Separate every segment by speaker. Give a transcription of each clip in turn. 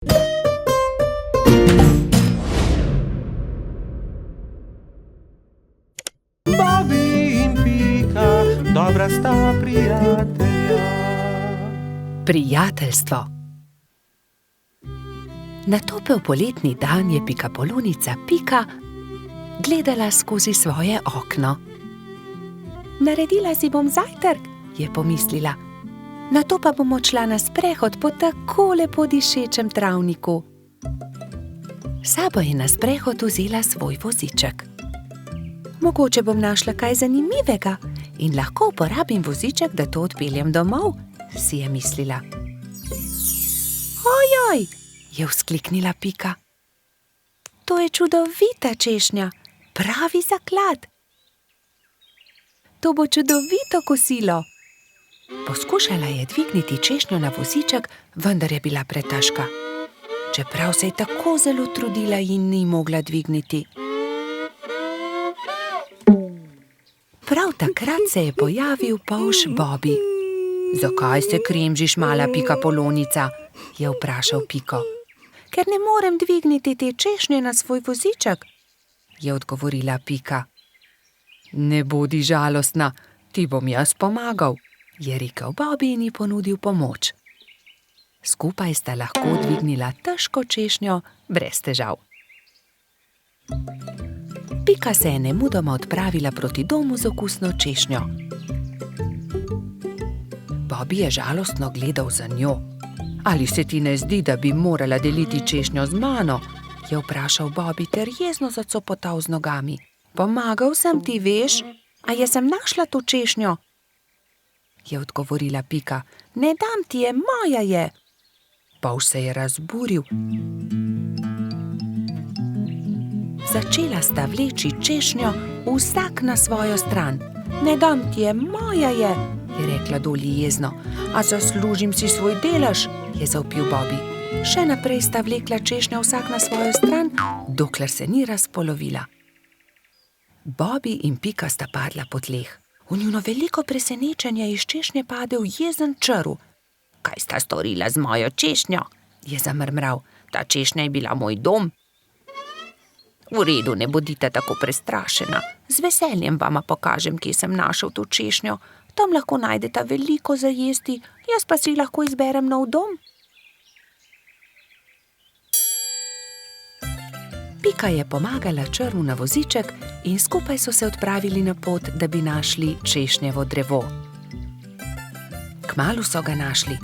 Speaker 1: Bobby in Pika, dobra sta prijatelja.
Speaker 2: Prijateljstvo. Na topel poletni dan je pikapolonica Pika gledala skozi svoje okno. Naredila si bom zajtrk, je pomislila. Nato pa bom odšla na sprehod po tako lepo dišečem travniku. Sabo je na sprehod vzela svoj voziček. Mogoče bom našla kaj zanimivega in lahko uporabim voziček, da to odpeljem domov, si je mislila. Ojoj, je vzkliknila Pika. To je čudovita češnja, pravi zaklad. To bo čudovito kosilo. Poskušala je dvigniti češnjo na voziček, vendar je bila pretežka. Čeprav se je tako zelo trudila in ni mogla dvigniti. Prav takrat se je pojavil polž Bobby. Zakaj se kremžiš, mala pikapolonica? Je vprašal Piko. Ker ne morem dvigniti te češnje na svoj voziček, je odgovorila Pika. Ne bodi žalostna, ti bom jaz pomagal, je rekel Bobby in ji ponudil pomoč. Skupaj sta lahko dvignila težko češnjo brez težav. Pika se je nemudoma odpravila proti domu z okusno češnjo. Bobby je žalostno gledal za njo. Ali se ti ne zdi, da bi morala deliti češnjo z mano? Je vprašal Bobby ter jezno zacopotal z nogami. Pomagal sem ti, veš, a jaz sem našla to češnjo, je odgovorila Pika. Ne dam ti je, moja je. Polž se je razburil. Začela sta vleči češnjo vsak na svojo stran. Ne dam ti je, moja je rekla Dolly jezno. A zaslužim si svoj delež, je zavpil Bobby. Še naprej sta vlekla češnjo vsak na svojo stran, dokler se ni razpolovila. Bobby in Pika sta padla po tleh. V njuno veliko presenečenje iz češnje padel jezen črv. Kaj sta storila z mojo češnjo? Je zamrmral. Ta češnja je bila moj dom. V redu, ne bodite tako prestrašena. Z veseljem vama pokažem, kje sem našel to češnjo. Tam lahko najdeta veliko za jesti, jaz pa si lahko izberem nov dom. Pika je pomagala črvu na voziček in skupaj so se odpravili na pot, da bi našli češnjevo drevo. Kmalu so ga našli.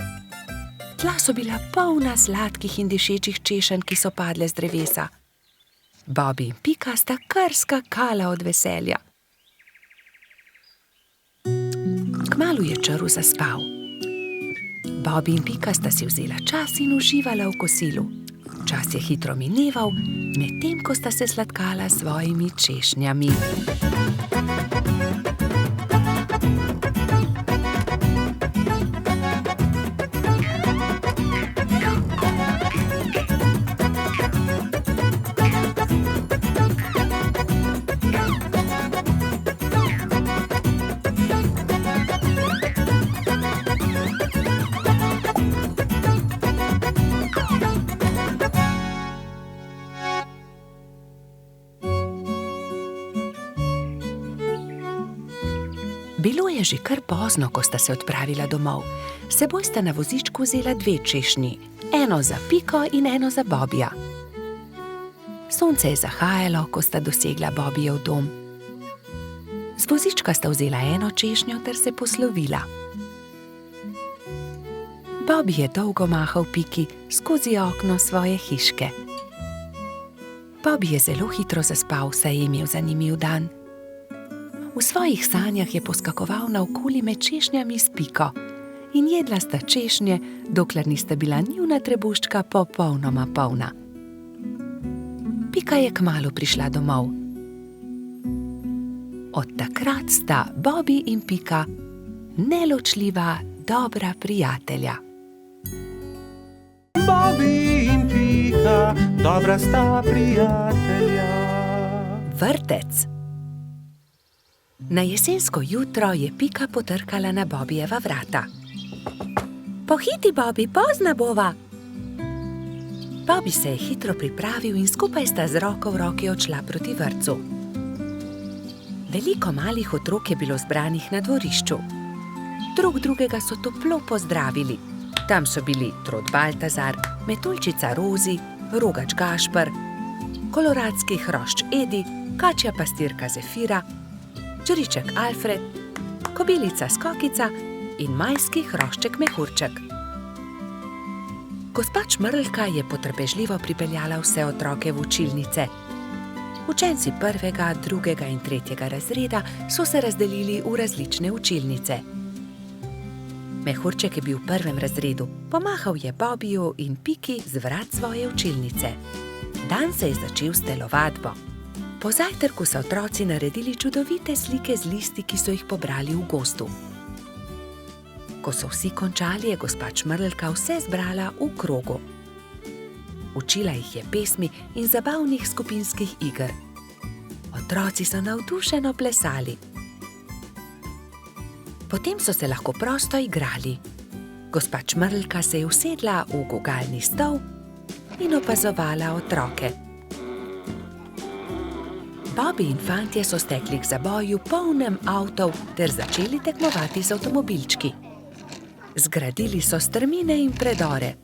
Speaker 2: Tla so bila polna sladkih in dišečih češenj, ki so padle z drevesa. Bobby in Pika sta kar skakala od veselja. Kmalu je črv zaspal. Bobby in Pika sta si vzela čas in uživala v kosilu. Čas je hitro mineval, medtem ko sta se sladkala s svojimi češnjami. Bilo je že kar pozno, ko sta se odpravila domov. S seboj sta na vozičku vzela dve češnji, eno za Piko in eno za Bobbyja. Sonce je zahajalo, ko sta dosegla Bobbyjev dom. Z vozička sta vzela eno češnjo ter se poslovila. Bobby je dolgo mahal Piki skozi okno svoje hiške. Bobby je zelo hitro zaspal, saj je imel zanimiv dan. V svojih sanjah je poskakoval naokoli med češnjami s Piko in jedla sta češnje, dokler nista bila njuna trebuščka popolnoma polna. Pika je kmalu prišla domov. Od takrat sta Bobby in Pika neločljiva, dobra prijatelja.
Speaker 1: Bobby in Pika, dobra sta prijatelja.
Speaker 2: Vrtec. Na jesensko jutro je Pika potrkala na Bobbyjeva vrata. Pohiti, Bobby, pozna bova. Bobby se je hitro pripravil in skupaj sta z roko v roki odšla proti vrtcu. Veliko malih otrok je bilo zbranih na dvorišču. Drug drugega so toplo pozdravili. Tam so bili Trod Baltazar, metuljčica Rozi, rogač Gašper, koloradski hrošč Edi, kačja pastirka Zefira, čriček Alfred, kobilica Skokica in majski hrošček Mehurček. Gospa Čmrlka je potrpežljivo pripeljala vse otroke v učilnice. Učenci 1., 2. in 3. razreda so se razdelili v različne učilnice. Mehurček je bil v 1. razredu, pomahal je Bobiju in Piki z vrat svoje učilnice. Dan se je začel s telovadbo. Po zajtrku so otroci naredili čudovite slike z listi, ki so jih pobrali v gozdu. Ko so vsi končali, je gospa Čmrlka vse zbrala v krogu. Učila jih je pesmi in zabavnih skupinskih iger. Otroci so navdušeno plesali. Potem so se lahko prosto igrali. Gospa Čmrlka se je usedla v gugalni stol in opazovala otroke. Bobby in fantje so stekli k zaboju polnem avtov ter začeli tekmovati z avtomobilčki. Zgradili so strmine in predore.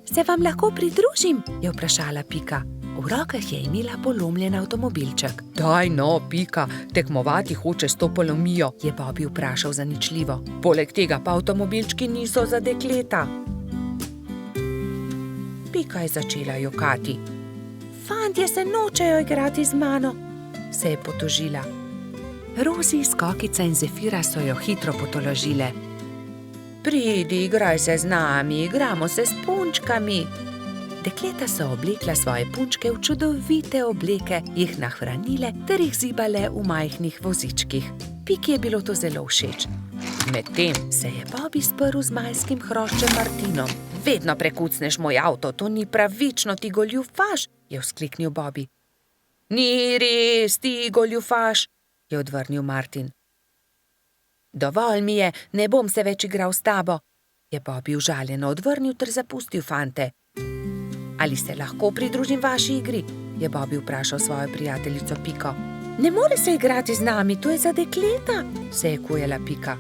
Speaker 2: Se vam lahko pridružim? Je vprašala Pika. V rokah je imela polomljen avtomobilček. Daj no, Pika, tekmovati hoče s to polomijo, je Bobby vprašal zaničljivo. Poleg tega pa avtomobilčki niso za dekleta. Pika je začela jokati. Fantje se nočejo igrati z mano, se je potožila. Rozi, Skokica in Zefira so jo hitro potolažile. Pridi, igraj se z nami, igramo se s punčkami. Dekleta so oblekla svoje punčke v čudovite obleke, jih nahranile ter jih zibale v majhnih vozičkih. Piki je bilo to zelo všeč. Medtem se je Bobby sprl z majskim hroščem Martinom. Vedno prekucneš moj avto, to ni pravično, ti goljufaš, je vzkliknil Bobby. Ni res, ti goljufaš, je odvrnil Martin. Dovolj mi je, ne bom se več igral s tabo, je Bobby užaljeno odvrnil ter zapustil fante. Ali se lahko pridružim vaši igri? Je Bobby vprašal svojo prijateljico Piko. Ne more se igrati z nami, to je za dekleta, se je kujala Pika.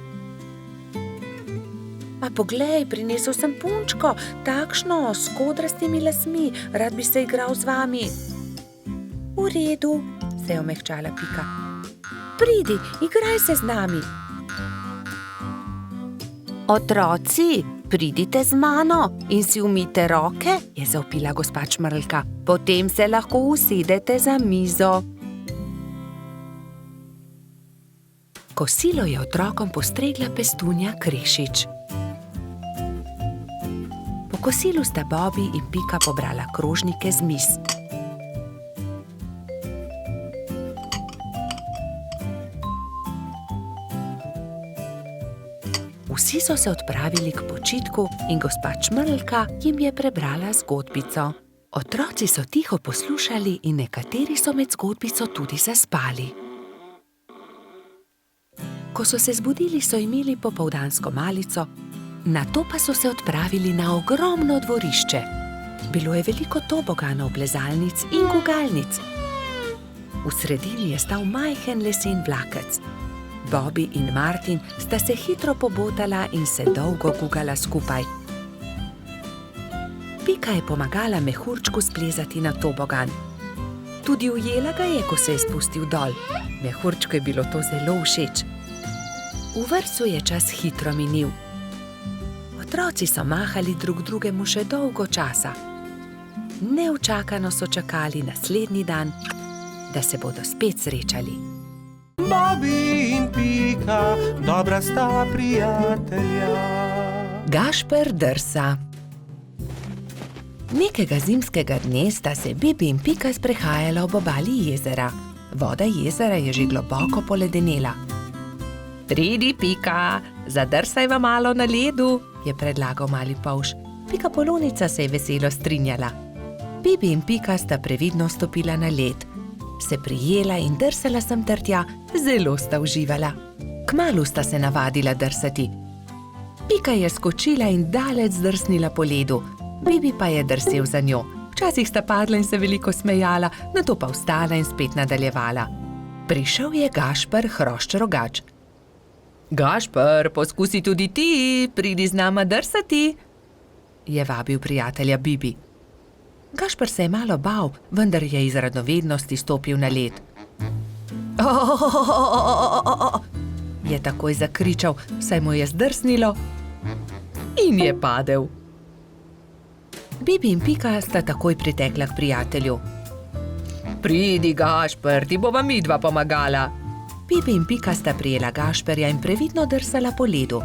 Speaker 2: A poglej, prinesel sem punčko, takšno, s kodrastimi lasmi, rad bi se igral z vami. V redu, se je omehčala Pika. Pridi, igraj se z nami. Otroci, pridite z mano in si umijte roke, je zavpila gospa Čmrlka. Potem se lahko usedete za mizo. Kosilo je otrokom postregla pestunja Krešič. Po kosilu sta Bobby in Pika pobrala krožnike z miz. Vsi so se odpravili k počitku in gospa Čmrlka jim je prebrala zgodbico. Otroci so tiho poslušali in nekateri so med zgodbico tudi zaspali. Ko so se zbudili, so imeli popoldansko malico, nato pa so se odpravili na ogromno dvorišče. Bilo je veliko toboganov, plezalnic in gugalnic. V sredini je stal majhen lesen vlakec. Bobby in Martin sta se hitro pobotala in se dolgo gugala skupaj. Pika je pomagala Mehurčku splezati na tobogan. Tudi ujela ga je, ko se je spustil dol. Mehurčku je bilo to zelo všeč. V vrtcu je čas hitro minil. Otroci so mahali drug drugemu še dolgo časa. Neučakano so čakali naslednji dan, da se bodo spet srečali.
Speaker 1: Bobby in Pika, dobra sta prijatelja.
Speaker 2: Gašper drsa. Nekega zimskega dne sta se Bibi in Pika sprehajala ob obali jezera. Voda jezera je že globoko poledenela. Pridi, Pika, zadrsajva malo na ledu, je predlagal mali polž. Pika Polonica se je veselo strinjala. Bibi in Pika sta previdno stopila na led. Se prijela in drsala sem ter tja, zelo sta uživala. Kmalu sta se navadila drsati. Pika je skočila in daleč zdrsnila po ledu. Bibi pa je drsel za njo. Včasih sta padla in se veliko smejala, nato pa vstala in spet nadaljevala. Prišel je Gašper hrošč-rogač. Gašper, poskusi tudi ti, pridi z nama drsati, je vabil prijatelja Bibi. Gašper se je malo bal, vendar je iz radovednosti stopil na led. Je takoj zakričal, saj mu je zdrsnilo in je padel. Bibi in Pika sta takoj pritekla k prijatelju. Pridi, Gašper, ti bova midva pomagala. Bibi in Pika sta prijela Gašperja in previdno drsala po ledu.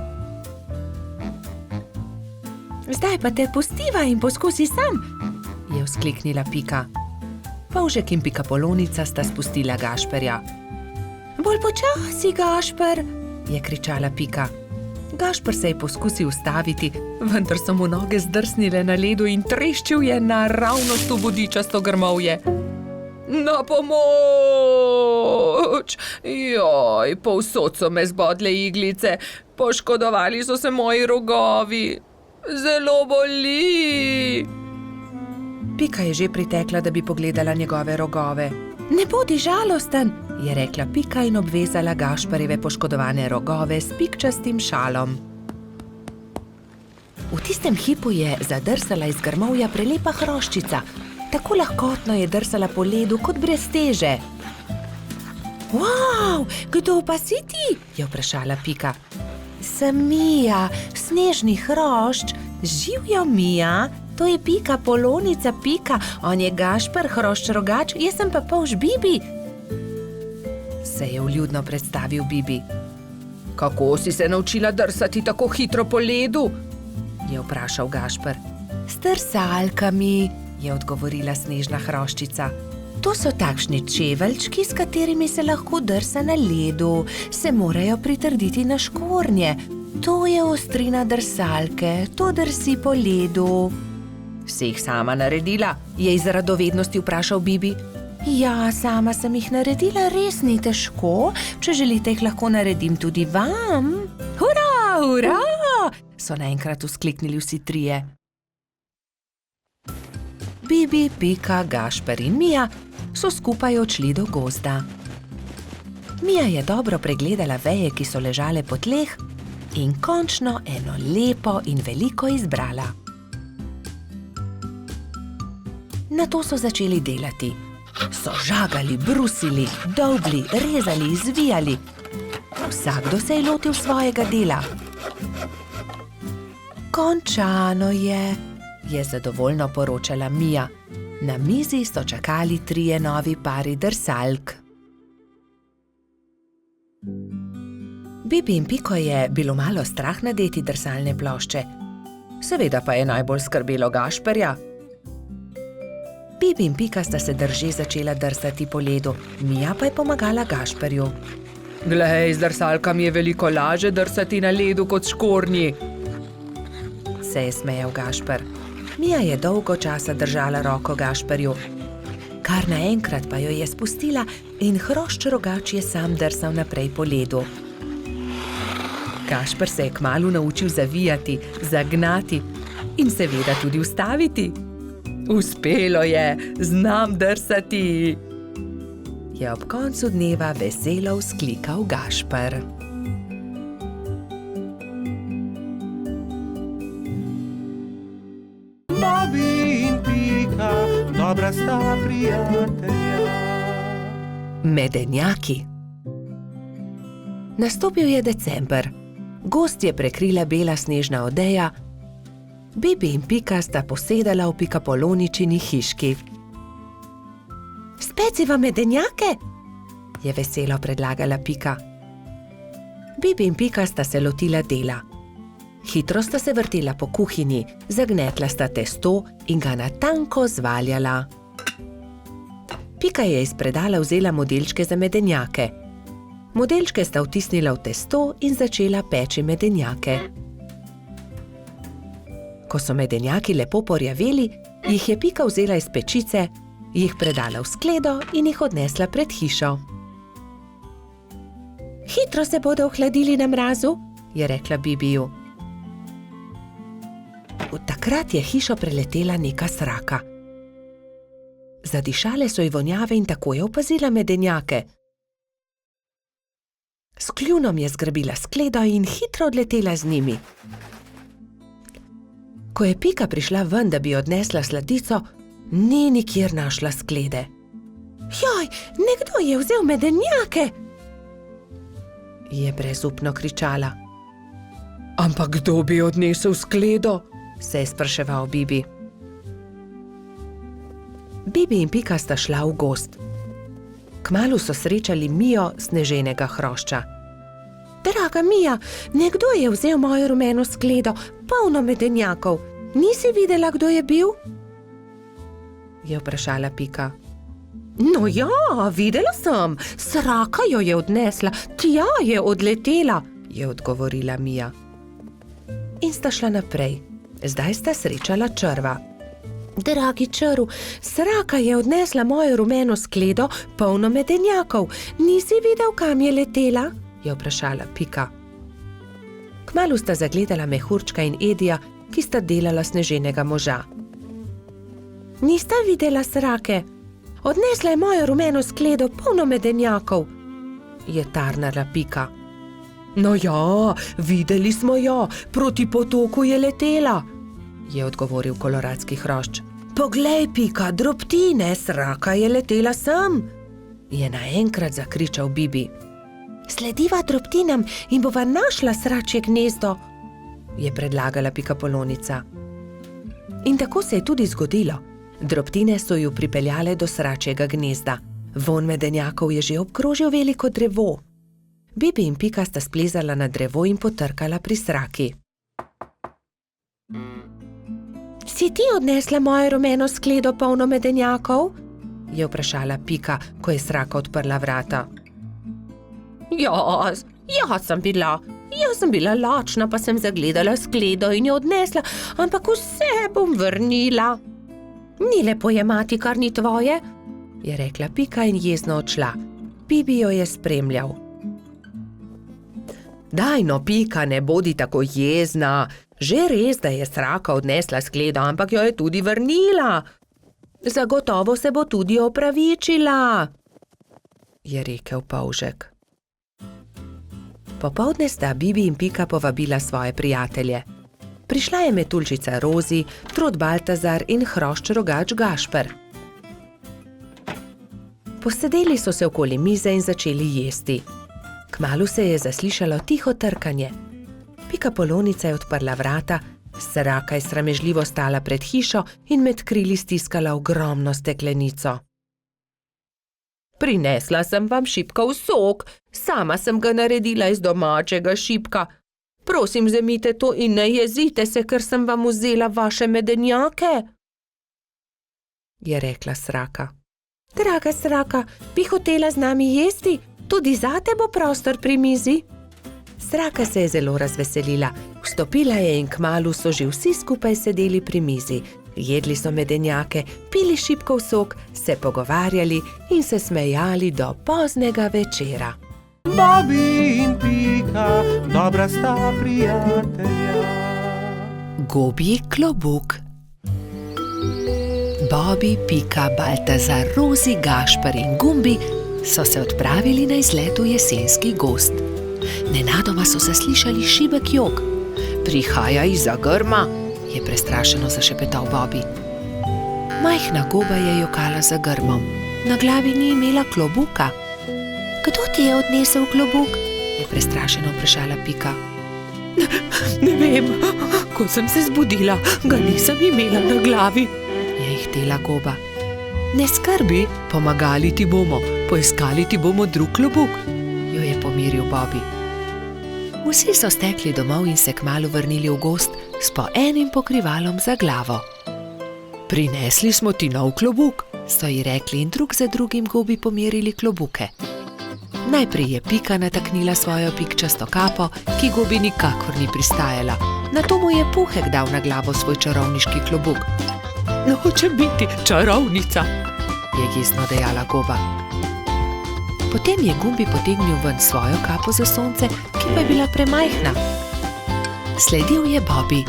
Speaker 2: Zdaj pa te pustiva in poskusi sam, je vzkliknila Pika. Polžek in Pikapolonica sta spustila Gašperja. Bolj počasi, Gašper, je kričala Pika. Gašper se je poskusil ustaviti, vendar so mu noge zdrsnile na ledu in treščil je naravnost v bodičasto grmovje. Na pomoč! Joj, povsod so me zbodle iglice, poškodovali so se moji rogovi. Zelo boli! Pika je že pritekla, da bi pogledala njegove rogove. Ne bodi žalosten, je rekla Pika in obvezala Gašperjeve poškodovane rogove s pikčastim šalom. V tistem hipu je zadrsala iz grmovja prelepa hroščica. Tako lahkotno je drsala po ledu kot brez teže. Wow, kdo pa si ti? Je vprašala Pika. Sem Mija, snežni hrošč. Živjo, Mija, to je Pikapolonica Pika, on je Gašper hrošč-rogač, jaz sem pa polž Bibi. Se je vljudno predstavil Bibi. Kako si se naučila drsati tako hitro po ledu? Je vprašal Gašper. S drsalkami, je odgovorila snežna hroščica. To so takšni čeveljčki, s katerimi se lahko drsa na ledu. Se morajo pritrditi na škornje. To je ostrina drsalke, to drsi po ledu. Si jih sama naredila? Je iz radovednosti vprašal Bibi. Ja, sama sem jih naredila, res ni težko. Če želite, jih lahko naredim tudi vam. Hurra, hurra! So naenkrat vzkliknili vsi trije. Bibi, Pika, Gašper in Mija so skupaj odšli do gozda. Mija je dobro pregledala veje, ki so ležale po tleh, in končno eno lepo in veliko izbrala. Nato so začeli delati. So žagali, brusili, dolgli, rezali, zvijali. Vsakdo se je lotil svojega dela. Končano je zadovoljno poročala Mija. Na mizi so čakali trije novi pari drsalk. Bibi in Piko je bilo malo strah nadeti drsalne plošče. Seveda pa je najbolj skrbelo Gašperja. Bibi in Pika sta se drže začela drsati po ledu, Mija pa je pomagala Gašperju. Glej, z drsalkami je veliko lažje drsati na ledu kot škornji, se je smejal Gašper. Mija je dolgo časa držala roko Gašperju. Kar naenkrat pa jo je spustila in hrošč-rogač je sam drsal naprej po ledu. Gašper se je kmalu naučil zavijati, zagnati in seveda tudi ustaviti. Uspelo je, znam drsati, je ob koncu dneva veselo vzklikal Gašper.
Speaker 1: Babi in Pika, dobra sta prijatelja.
Speaker 2: Medenjaki. Nastopil je december. Gozd je prekrila bela snežna odeja. Bibi in Pika sta posedala v Pikapoloničini hiški. Speciva medenjake, je veselo predlagala Pika. Bibi in Pika sta se lotila dela. Hitro sta se vrtela po kuhinji, zagnetla sta testo in ga na tanko zvaljala. Pika je iz predala vzela modelčke za medenjake. Modelčke sta vtisnila v testo in začela peči medenjake. Ko so medenjaki lepo porjaveli, jih je Pika vzela iz pečice, jih predala v skledo in jih odnesla pred hišo. Hitro se bodo ohladili na mrazu, je rekla Bibiju. Takrat je hišo preletela neka sraka. Zadišale so ji vonjave in tako je opazila medenjake. S kljunom je zgrabila skledo in hitro odletela z njimi. Ko je Pika prišla ven, da bi odnesla sladico, ni nikjer našla sklede. Joj, nekdo je vzel medenjake! Je brezupno kričala. Ampak kdo bi odnesel skledo? Se je spraševal Bibi. Bibi in Pika sta šla v gozd. Kmalu so srečali Mijo sneženega hrošča. Draga Mija, nekdo je vzel mojo rumeno skledo, polno medenjakov. Nisi videla, kdo je bil? Je vprašala Pika. No ja, videla sem, sraka jo je odnesla, tja je odletela, je odgovorila Mija. In sta šla naprej. Zdaj sta srečala črva. Dragi črv, sraka je odnesla mojo rumeno skledo, polno medenjakov. Nisi videl, kam je letela? Je vprašala Pika. Kmalu sta zagledala Mehurčka in Edija, ki sta delala sneženega moža. Nista videla srake? Odnesla je mojo rumeno skledo, polno medenjakov, je tarnala Pika. No ja, videli smo jo, proti potoku je letela, je odgovoril koloradski hrošč. Poglej, Pika, drobtine, sraka je letela sem, je naenkrat zakričal Bibi. Slediva drobtinam in bova našla sračje gnezdo, je predlagala Pikapolonica. In tako se je tudi zgodilo. Drobtine so ju pripeljale do sračjega gnezda. Vonj medenjakov je že obkrožil veliko drevo. Bibi in Pika sta splezala na drevo in potrkala pri sraki. Si ti odnesla mojo rumeno skledo, polno medenjakov? Je vprašala Pika, ko je sraka odprla vrata. Jaz sem bila lačna, pa sem zagledala skledo in jo odnesla, ampak vse bom vrnila. Ni lepo jemati, kar ni tvoje, je rekla Pika in jezno odšla. Bibi jo je spremljal. Daj no, Pika, ne bodi tako jezna. Že res, da je sraka odnesla skledo, ampak jo je tudi vrnila. Zagotovo se bo tudi opravičila, je rekel polžek. Popoldne sta Bibi in Pika povabila svoje prijatelje. Prišla je metuljčica Rozi, trod Baltazar in hrošč rogač Gašper. Posedeli so se okoli mize in začeli jesti. Kmalu se je zaslišalo tiho trkanje. Pikapolonica je odprla vrata, sraka je sramežljivo stala pred hišo in med krili stiskala ogromno steklenico. Prinesla sem vam šipkov sok, sama sem ga naredila iz domačega šipka. Prosim, vzemite to in ne jezite se, ker sem vam vzela vaše medenjake, je rekla sraka. Draga sraka, bi hotela z nami jesti? Tudi zate bo prostor pri mizi. Sraka se je zelo razveselila, vstopila je in kmalu so že vsi skupaj sedeli pri mizi. Jedli so medenjake, pili šipkov sok, se pogovarjali in se smejali do poznega večera.
Speaker 1: Bobi in Pika, dobra sta prijatelja.
Speaker 2: Gobji klobuk. Bobi, Pika, Baltazar, Rozi, Gašper in Gumbi so se odpravili na izlet v jesenski gozd. Nenadoma so zaslišali šibek jok. Prihaja izza grma, je prestrašeno zašepetal Bobi. Majhna goba je jokala za grmom. Na glavi ni imela klobuka. Kdo ti je odnesel klobuk? Je prestrašeno vprašala Pika. Ne vem, ko sem se zbudila, ga nisem imela na glavi, je ihtela goba. Ne skrbi, pomagali ti bomo, poiskali ti bomo drug klobuk, jo je pomiril Bobi. Vsi so stekli domov in se kmalu vrnili v gozd s po enim pokrivalom za glavo. Prinesli smo ti nov klobuk, so ji rekli in drug za drugim gobi pomerili klobuke. Najprej je Pika nataknila svojo pikčasto kapo, ki gobi nikakor ni pristajala. Nato mu je Puhek dal na glavo svoj čarovniški klobuk. Hoče biti čarovnica, je jezno dejala goba. Potem je Gumbi potegnil ven svojo kapo za sonce, ki pa je bila premajhna. Sledil je Bobi.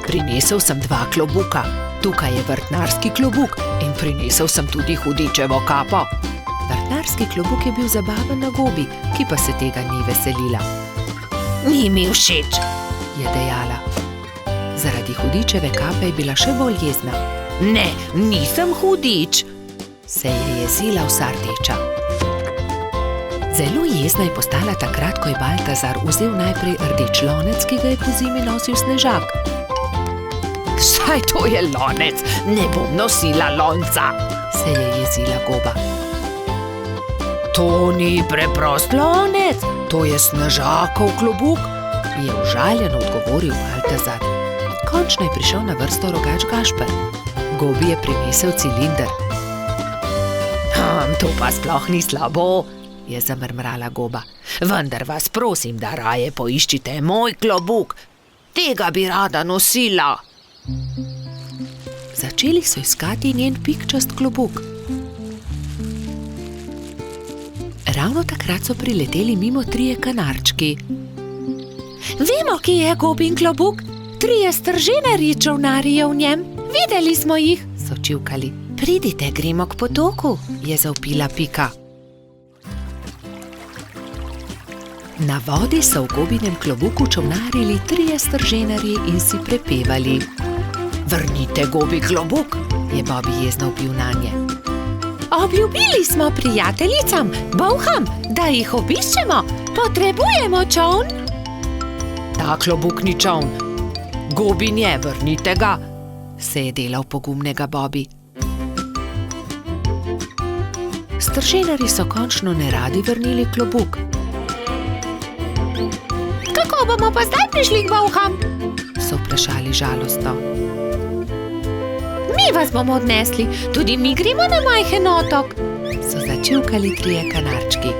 Speaker 2: Prinesel sem 2 klobuka. Tukaj je vrtnarski klobuk in prinesel sem tudi hudičevo kapo. Vrtnarski klobuk je bil zabaven na Gobi, ki pa se tega ni veselila. Ni mi všeč, je dejala. Zaradi hudičeve kape je bila še bolj jezna. Ne, nisem hudič, se je jezila vsa rdeča. Zelo jezna je postala takrat, ko je Baltazar vzel najprej rdeč lonec, ki ga je pozimi nosil Snežak. Saj to je lonec, ne bom nosila lonca, se je jezila Goba. To ni preprost lonec, to je Snežakov klobuk, je užaljeno odgovoril Baltazar. Končno je prišel na vrsto rogač Gašper. Gobi je prinesel cilinder. To pa sploh ni slabo, je zamrmrala Goba. Vendar vas prosim, da raje poiščite moj klobuk. Tega bi rada nosila. Začeli so iskati njen pikčast klobuk. Ravno takrat so prileteli mimo 3 kanarčki. Vemo, kje je Gobin klobuk. 3 stržinarji čolnarijo v njem. Videli smo jih, so čivkali. Pridite, gremo k potoku, je zavpila Pika. Na vodi so v Gobinem klobuku čolnarili 3 stržinarji in si prepevali. Vrnite Gobi klobuk, je Bobi jezno vpil nanje. Obljubili smo prijateljicam, bolham, da jih obiščemo. Potrebujemo čoln. Ta klobuk ni čoln. Gobin je, vrnite ga, se je delal pogumnega Bobi. Stržinarji so končno neradi vrnili klobuk. Kako bomo pa zdaj prišli k bolham? So vprašali žalostno. Mi vas bomo odnesli, tudi mi gremo na majhen otok, so začivkali 3 kanarčki.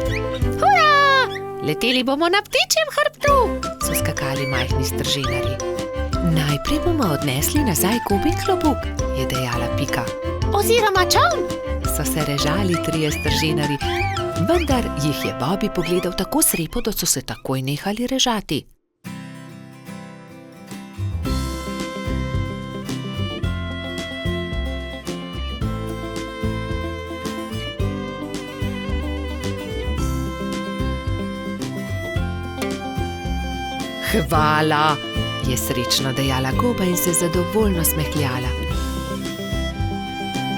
Speaker 2: Hurra! Leteli bomo na ptičjem hrbtu, so skakali majhni stržinarji. Najprej bomo odnesli nazaj Gobin klobuk, je dejala Pika. Oziroma čoln, so se režali 3 stržinarji, vendar jih je Bobi pogledal tako srepo, da so se takoj nehali režati. Hvala, je srečno dejala Goba in se zadovoljno smehljala.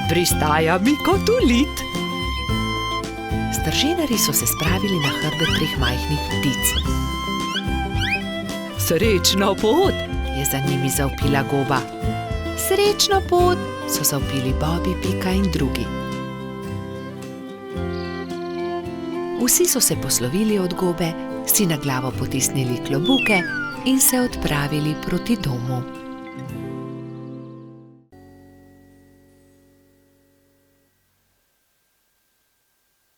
Speaker 2: Pristaja mi kot ulit. Stržinarji so se spravili na hrbet 3 majhnih ptic. Srečno pot, je za njimi zavpila Goba. Srečno pot, so zavpili Bobi, Pika in drugi. Vsi so se poslovili od Gobe, si na glavo potisnili klobuke in se odpravili proti domu.